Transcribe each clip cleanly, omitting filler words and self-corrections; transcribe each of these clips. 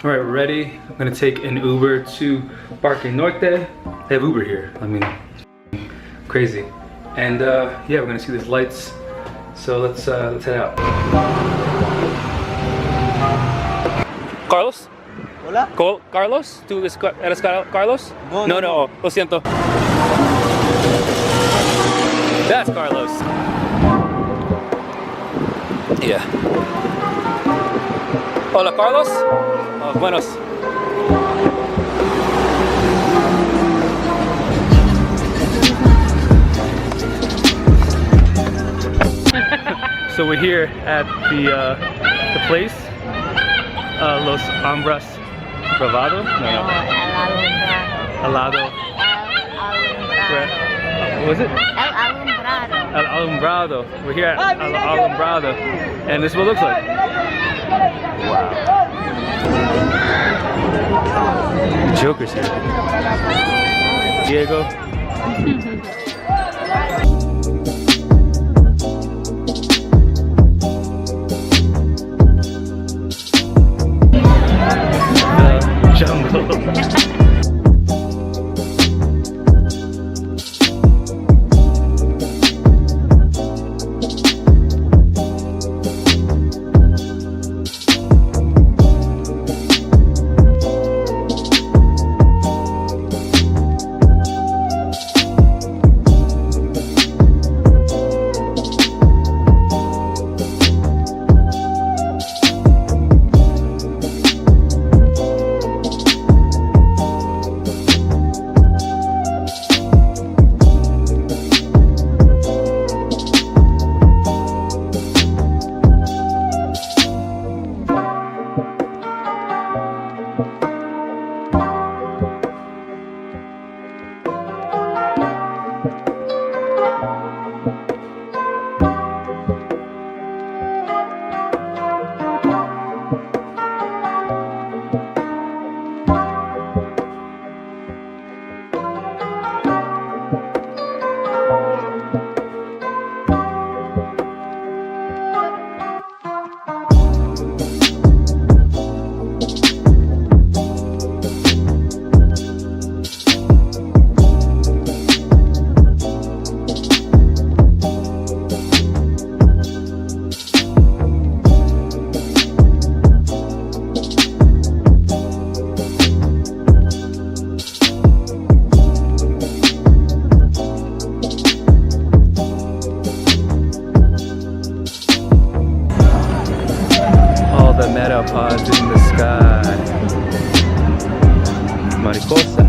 Alright, we're ready. I'm gonna take an Uber to Parque Norte. They have Uber here. I mean, crazy. And yeah, we're gonna see these lights. So let's head out. Carlos? Hola? Carlos? ¿Tú eres Carlos? No, no, lo siento. That's Carlos. Yeah. Hola, Carlos. Oh, buenos. So we're here at the place, Los Hombres Bravado? No. Alado. What was it? El Alumbrado. We're here at El Alumbrado. And this is what it looks like. Wow. Joker's here. Diego. Jungle. Pods in the sky. Mariposa.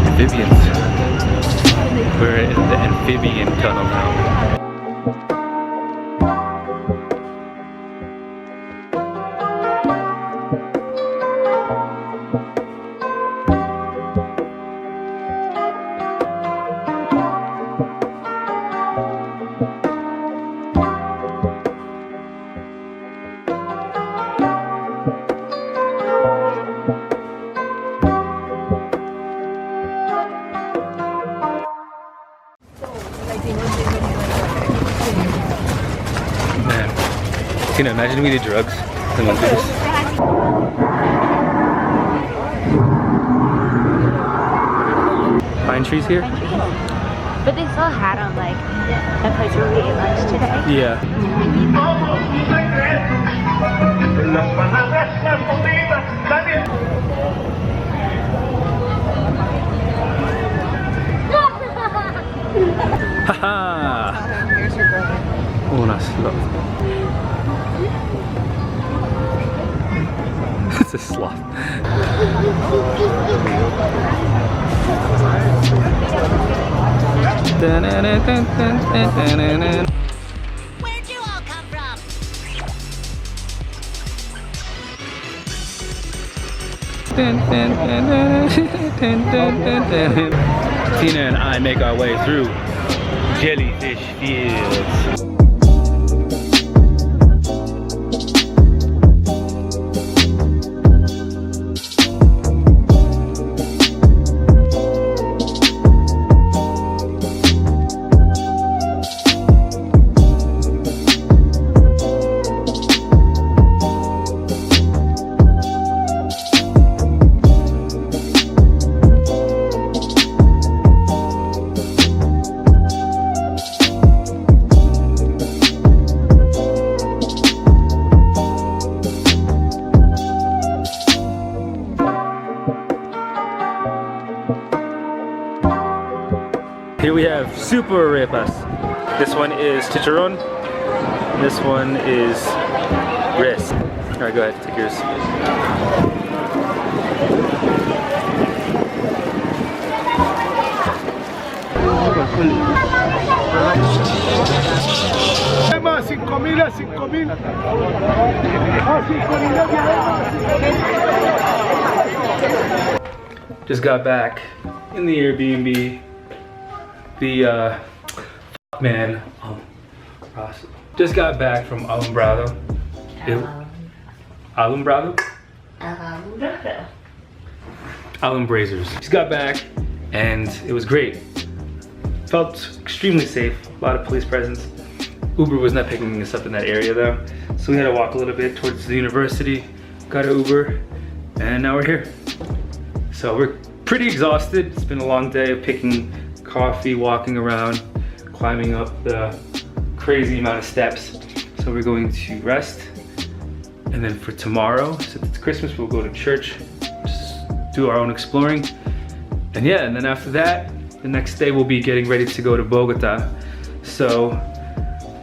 Amphibians. We're in the amphibian tunnel now. Man, imagine we did drugs and went through this. Pine trees here? But they still had them like the place where we ate lunch today. Yeah. Haha! Here's your brother. Una sloth. It's a sloth. Where'd you all come from? Tina and I make our way through jellyfish fields. super arepas. This one is chicharron. This one is res. All right, go ahead, take yours. Just got back in the Airbnb. The man, just got back from Alumbrado. Alumbrado? Alumbrazers. Just got back and it was great. Felt extremely safe, a lot of police presence. Uber was not picking us up in that area though, so we had to walk a little bit towards the university, got an Uber, and now we're here. So we're pretty exhausted. It's been a long day of picking coffee, walking around, climbing up the crazy amount of steps. So we're going to rest. And then for tomorrow, since it's Christmas, we'll go to church, just do our own exploring. And yeah, and then after that, the next day we'll be getting ready to go to Bogota. So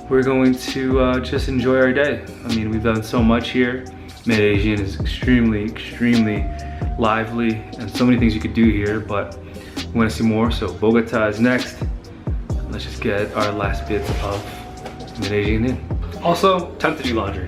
we're going to just enjoy our day. I mean, we've done so much here. Medellín is extremely, extremely lively and so many things you could do here, but we want to see more. So Bogota is next. Let's just get our last bits of Medellín in. Also, time to do laundry.